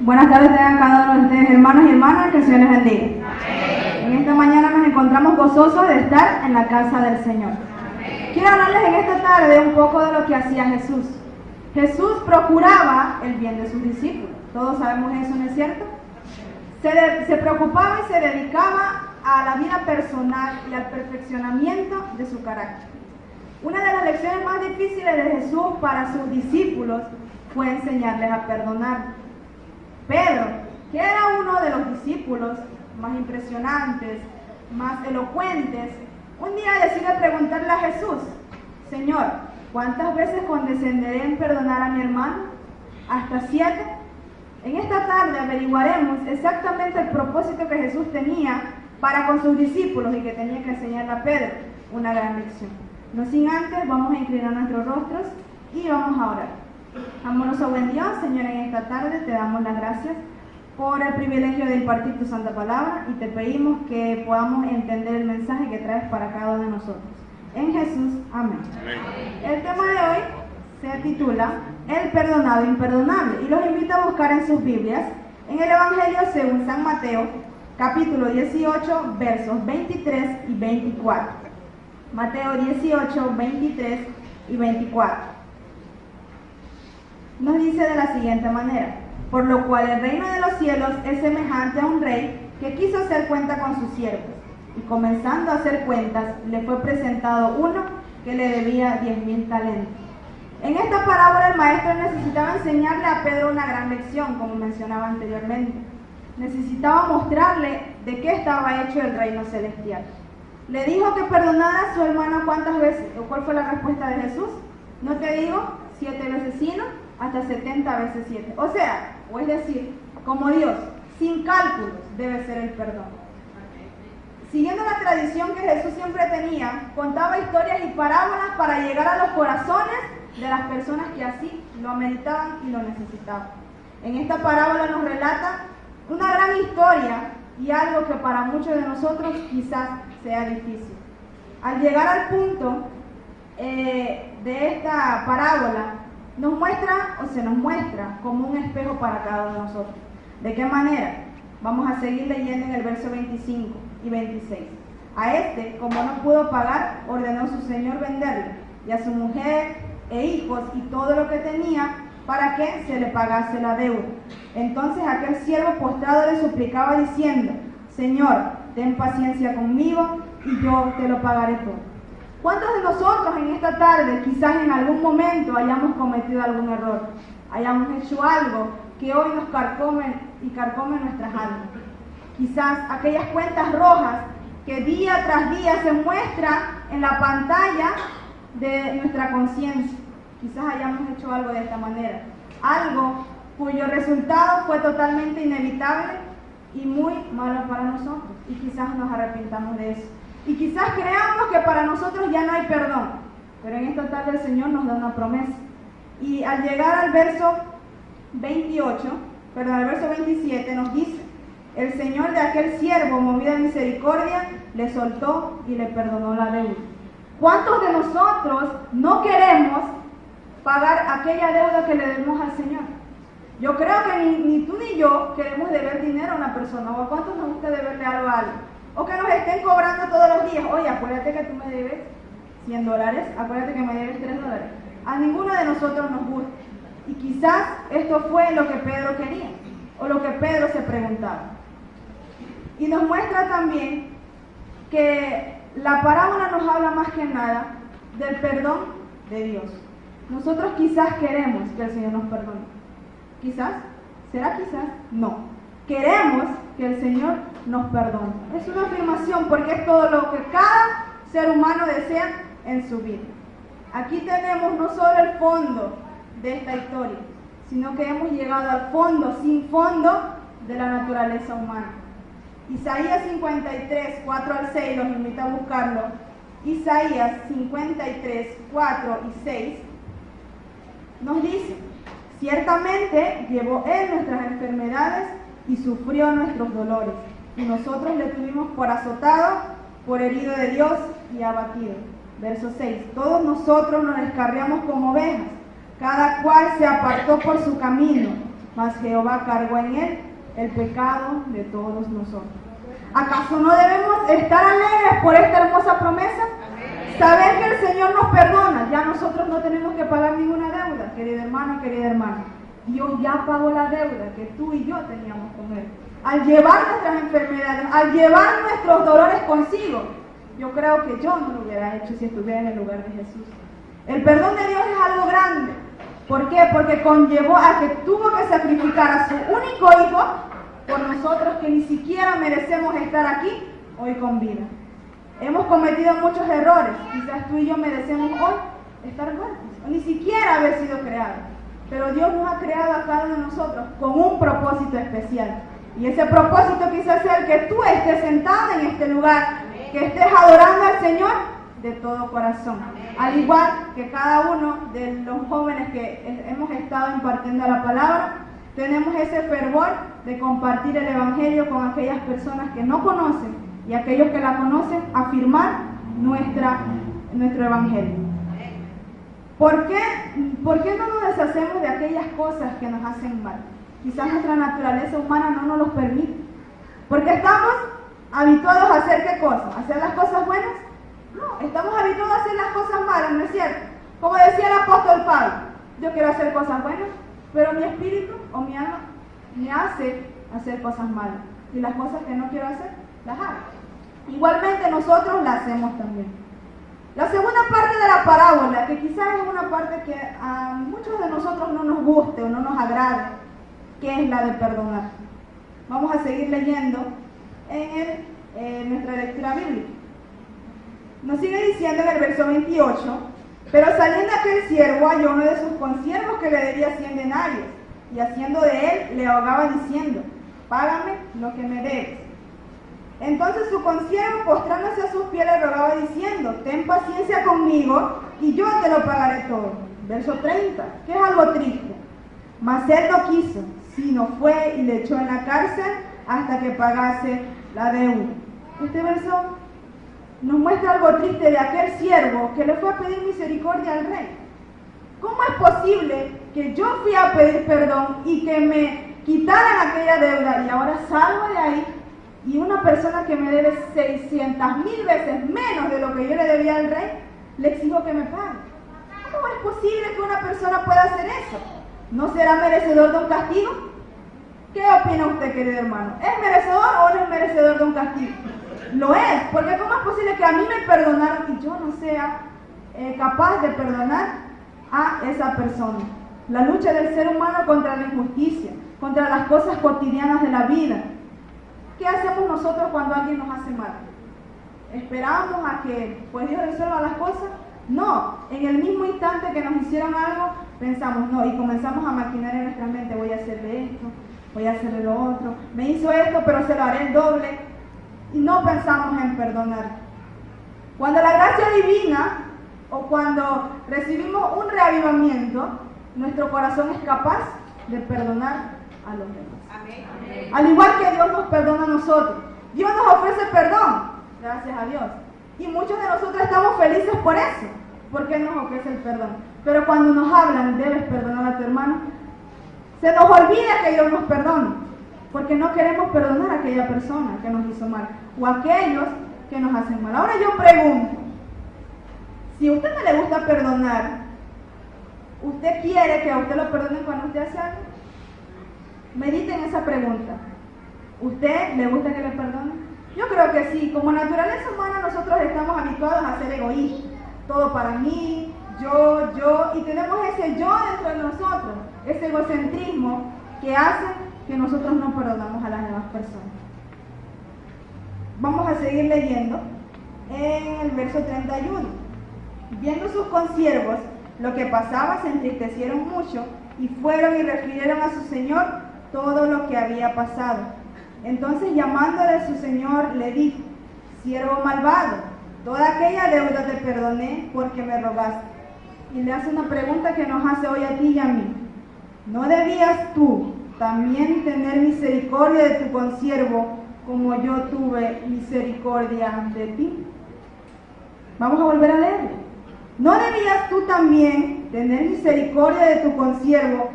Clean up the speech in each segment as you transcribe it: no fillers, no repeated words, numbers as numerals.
Buenas tardes tengan cada uno de ustedes, hermanos y hermanas, que el Señor les bendiga. Amén. En esta mañana nos encontramos gozosos de estar en la casa del Señor. Amén. Quiero hablarles en esta tarde un poco de lo que hacía Jesús. Jesús procuraba el bien de sus discípulos. Todos sabemos eso, ¿no es cierto? Se preocupaba y se dedicaba a la vida personal y al perfeccionamiento de su carácter. Una de las lecciones más difíciles de Jesús para sus discípulos fue enseñarles a perdonar. Pedro, que era uno de los discípulos más impresionantes, más elocuentes, un día decide preguntarle a Jesús: Señor, ¿cuántas veces condescenderé en perdonar a mi hermano? ¿Hasta 7? En esta tarde averiguaremos exactamente el propósito que Jesús tenía para con sus discípulos y que tenía que enseñarle a Pedro una gran lección. No sin antes, vamos a inclinar nuestros rostros y vamos a orar. Amoroso buen Dios, Señor, en esta tarde te damos las gracias por el privilegio de impartir tu santa palabra y te pedimos que podamos entender el mensaje que traes para cada uno de nosotros. En Jesús, amén. Amén. El tema de hoy se titula El perdonado imperdonable y los invito a buscar en sus Biblias en el Evangelio según San Mateo, capítulo 18, versos 23 y 24. Mateo 18, 23 y 24. Nos dice de la siguiente manera: por lo cual el reino de los cielos es semejante a un rey que quiso hacer cuenta con sus siervos, y comenzando a hacer cuentas, le fue presentado uno que le debía 10,000 talentos. En esta parábola el maestro necesitaba enseñarle a Pedro una gran lección, como mencionaba anteriormente. Necesitaba mostrarle de qué estaba hecho el reino celestial. Le dijo que perdonara a su hermano cuántas veces. ¿Cuál fue la respuesta de Jesús? No te digo 7 veces sino hasta 70 veces 7. O sea, o es decir, como Dios, sin cálculos debe ser el perdón. Siguiendo la tradición que Jesús siempre tenía, contaba historias y parábolas para llegar a los corazones de las personas que así lo ameritaban y lo necesitaban. En esta parábola nos relata una gran historia y algo que para muchos de nosotros quizás sea difícil. Al llegar al punto de esta parábola, se nos muestra como un espejo para cada uno de nosotros. ¿De qué manera? Vamos a seguir leyendo en el verso 25 y 26. A este, como no pudo pagar, ordenó su señor venderle, y a su mujer e hijos y todo lo que tenía, para que se le pagase la deuda. Entonces aquel siervo postrado le suplicaba diciendo: Señor, ten paciencia conmigo y yo te lo pagaré todo. ¿Cuántos de nosotros en esta tarde quizás en algún momento hayamos cometido algún error? Hayamos hecho algo que hoy nos carcome nuestras almas. Quizás aquellas cuentas rojas que día tras día se muestran en la pantalla de nuestra conciencia. Quizás hayamos hecho algo de esta manera. Algo cuyo resultado fue totalmente inevitable y muy malo para nosotros. Y quizás nos arrepintamos de eso. Y quizás creamos que para nosotros ya no hay perdón, pero en esta tarde el Señor nos da una promesa. Y al llegar al verso 27 nos dice: el Señor de aquel siervo, movido a misericordia, le soltó y le perdonó la deuda. ¿Cuántos de nosotros no queremos pagar aquella deuda que le debemos al Señor? Yo creo que ni tú ni yo queremos deber dinero a una persona. ¿O a cuántos nos gusta deberle algo a alguien? O que nos estén cobrando todos los días. Oye, acuérdate que tú me debes $100, acuérdate que me debes $3. A ninguno de nosotros nos gusta. Y quizás esto fue lo que Pedro quería, o lo que Pedro se preguntaba. Y nos muestra también que la parábola nos habla más que nada del perdón de Dios. Nosotros quizás queremos que el Señor nos perdone. Quizás, ¿será quizás? No. Queremos que el Señor nos perdone. Es una afirmación porque es todo lo que cada ser humano desea en su vida. Aquí tenemos no solo el fondo de esta historia, sino que hemos llegado al fondo, sin fondo, de la naturaleza humana. Isaías 53, 4 al 6, los invito a buscarlo. Isaías 53, 4 y 6 nos dice: ciertamente llevó Él nuestras enfermedades y sufrió nuestros dolores, y nosotros le tuvimos por azotado, por herido de Dios y abatido. Verso 6: todos nosotros nos descarriamos como ovejas, cada cual se apartó por su camino, mas Jehová cargó en él el pecado de todos nosotros. ¿Acaso no debemos estar alegres por esta hermosa promesa? Saber que el Señor nos perdona, ya nosotros no tenemos que pagar ninguna deuda, querida hermana, querida hermana. Dios ya pagó la deuda que tú y yo teníamos con Él. Al llevar nuestras enfermedades, al llevar nuestros dolores consigo, yo creo que yo no lo hubiera hecho si estuviera en el lugar de Jesús. El perdón de Dios es algo grande. ¿Por qué? Porque conllevó a que tuvo que sacrificar a su único hijo por nosotros que ni siquiera merecemos estar aquí hoy con vida. Hemos cometido muchos errores. Quizás tú y yo merecemos hoy estar muertos, o ni siquiera haber sido creados. Pero Dios nos ha creado a cada uno de nosotros con un propósito especial. Y ese propósito quizás sea el que tú estés sentado en este lugar, que estés adorando al Señor de todo corazón. Al igual que cada uno de los jóvenes que hemos estado impartiendo la palabra, tenemos ese fervor de compartir el Evangelio con aquellas personas que no conocen y aquellos que la conocen, afirmar nuestro Evangelio. ¿Por qué no nos deshacemos de aquellas cosas que nos hacen mal? Quizás nuestra naturaleza humana no nos los permite. Porque estamos habituados a hacer ¿qué cosas? ¿A hacer las cosas buenas? No, estamos habituados a hacer las cosas malas, ¿no es cierto? Como decía el apóstol Pablo, yo quiero hacer cosas buenas, pero mi espíritu o mi alma me hace hacer cosas malas. Y las cosas que no quiero hacer, las hago. Igualmente nosotros las hacemos también. La segunda parte de la parábola, que quizás es una parte que a muchos de nosotros no nos guste o no nos agrade, que es la de perdonar. Vamos a seguir leyendo en nuestra lectura bíblica. Nos sigue diciendo en el verso 28, pero saliendo aquel siervo halló uno de sus consiervos que le debía 100 denarios, y haciendo de él le ahogaba diciendo, págame lo que me debes. Entonces su consiervo, postrándose a sus pies, le rogaba diciendo, ten paciencia conmigo y yo te lo pagaré todo. Verso 30, que es algo triste. Mas él no quiso, sino fue y le echó en la cárcel hasta que pagase la deuda. Este verso nos muestra algo triste de aquel siervo que le fue a pedir misericordia al rey. ¿Cómo es posible que yo fui a pedir perdón y que me quitaran aquella deuda y ahora salgo de ahí y una persona que me debe 600,000 veces menos de lo que yo le debía al rey, le exijo que me pague? ¿Cómo es posible que una persona pueda hacer eso? ¿No será merecedor de un castigo? ¿Qué opina usted, querido hermano? ¿Es merecedor o no es merecedor de un castigo? Lo es, porque ¿cómo es posible que a mí me perdonaron y yo no sea capaz de perdonar a esa persona? La lucha del ser humano contra la injusticia, contra las cosas cotidianas de la vida. ¿Qué hacemos nosotros cuando alguien nos hace mal? ¿Esperamos a que pues, Dios resuelva las cosas? No, en el mismo instante que nos hicieron algo, pensamos no, y comenzamos a maquinar en nuestra mente, voy a hacerle esto, voy a hacerle lo otro, me hizo esto, pero se lo haré el doble, y no pensamos en perdonar. Cuando la gracia divina, o cuando recibimos un reavivamiento, nuestro corazón es capaz de perdonar a los demás. Amén. Al igual que Dios nos perdona a nosotros. Dios nos ofrece perdón, gracias a Dios. Y muchos de nosotros estamos felices por eso, porque Él nos ofrece el perdón. Pero cuando nos hablan, debes perdonar a tu hermano, se nos olvida que Dios nos perdona, porque no queremos perdonar a aquella persona que nos hizo mal, o a aquellos que nos hacen mal. Ahora yo pregunto, si a usted no le gusta perdonar, ¿usted quiere que a usted lo perdonen cuando usted hace algo? Mediten esa pregunta. ¿Usted le gusta que le perdonen? Yo creo que sí. Como naturaleza humana nosotros estamos habituados a ser egoístas. Todo para mí, yo, y tenemos ese yo dentro de nosotros, ese egocentrismo que hace que nosotros no perdonamos a las demás personas. Vamos a seguir leyendo en el verso 31. Viendo sus consiervos lo que pasaba, se entristecieron mucho y fueron y refirieron a su señor todo lo que había pasado. Entonces, llamándole a su señor, le dijo, siervo malvado, toda aquella deuda te perdoné porque me rogaste. Y le hace una pregunta que nos hace hoy a ti y a mí. ¿No debías tú también tener misericordia de tu consiervo como yo tuve misericordia de ti? Vamos a volver a leerlo. ¿No debías tú también tener misericordia de tu consiervo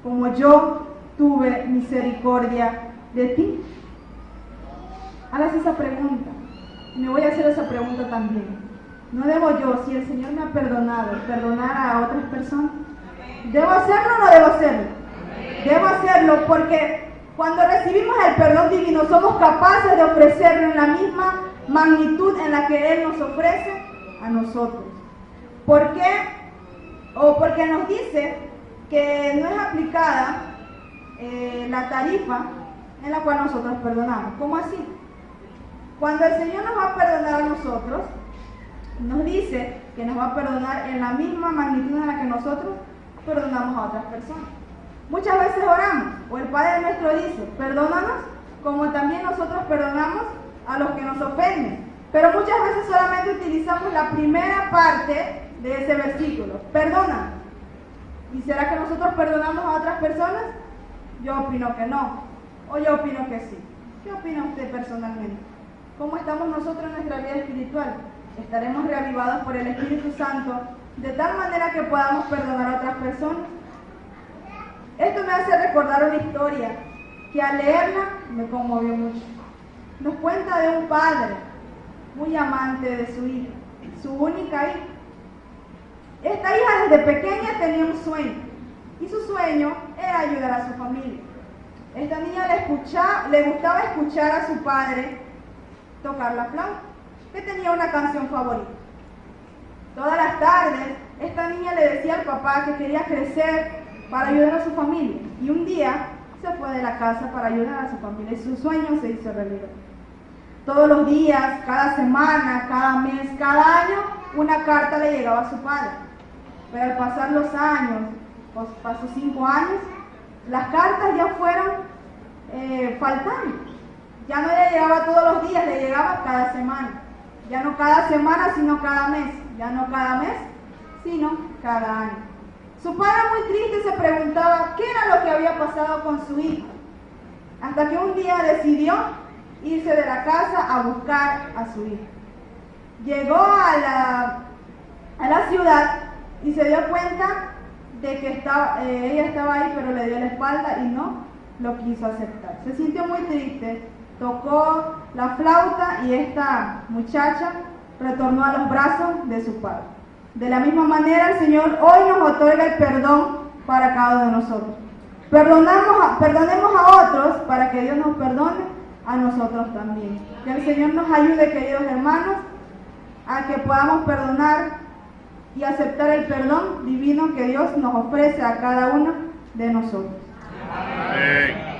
como yo tuve misericordia de ti? Hagas esa pregunta. Me voy a hacer esa pregunta también. ¿No debo yo, si el Señor me ha perdonado, perdonar a otras personas? ¿Debo hacerlo o no debo hacerlo? Debo hacerlo porque cuando recibimos el perdón divino somos capaces de ofrecerlo en la misma magnitud en la que Él nos ofrece a nosotros. ¿Por qué? O porque nos dice que no es aplicada la tarifa en la cual nosotros perdonamos. ¿Cómo así? Cuando el Señor nos va a perdonar a nosotros, nos dice que nos va a perdonar en la misma magnitud en la que nosotros perdonamos a otras personas. Muchas veces oramos, o el Padre nuestro dice, perdónanos como también nosotros perdonamos a los que nos ofenden. Pero muchas veces solamente utilizamos la primera parte de ese versículo, perdónanos. ¿Y será que nosotros perdonamos a otras personas? Yo opino que no, o yo opino que sí. ¿Qué opina usted personalmente? ¿Cómo estamos nosotros en nuestra vida espiritual? ¿Estaremos reavivados por el Espíritu Santo de tal manera que podamos perdonar a otras personas? Esto me hace recordar una historia que al leerla me conmovió mucho. Nos cuenta de un padre muy amante de su hija, su única hija. Esta hija desde pequeña tenía un sueño y su sueño era ayudar a su familia. Esta niña le gustaba escuchar a su padre tocar la flauta, que tenía una canción favorita. Todas las tardes, esta niña le decía al papá que quería crecer para ayudar a su familia. Y un día se fue de la casa para ayudar a su familia y su sueño se hizo realidad. Todos los días, cada semana, cada mes, cada año, una carta le llegaba a su padre. Pero al pasar los años, pasó 5 años, las cartas ya fueron faltando. Ya no le llegaba todos los días, le llegaba cada semana. Ya no cada semana, sino cada mes. Ya no cada mes, sino cada año. Su padre, muy triste, se preguntaba qué era lo que había pasado con su hijo. Hasta que un día decidió irse de la casa a buscar a su hijo. Llegó a la ciudad y se dio cuenta de que ella estaba ahí, pero le dio la espalda y no lo quiso aceptar. Se sintió muy triste. Tocó la flauta y esta muchacha retornó a los brazos de su padre. De la misma manera, el Señor hoy nos otorga el perdón para cada uno de nosotros. Perdonemos a otros para que Dios nos perdone a nosotros también. Que el Señor nos ayude, queridos hermanos, a que podamos perdonar y aceptar el perdón divino que Dios nos ofrece a cada uno de nosotros. Amén.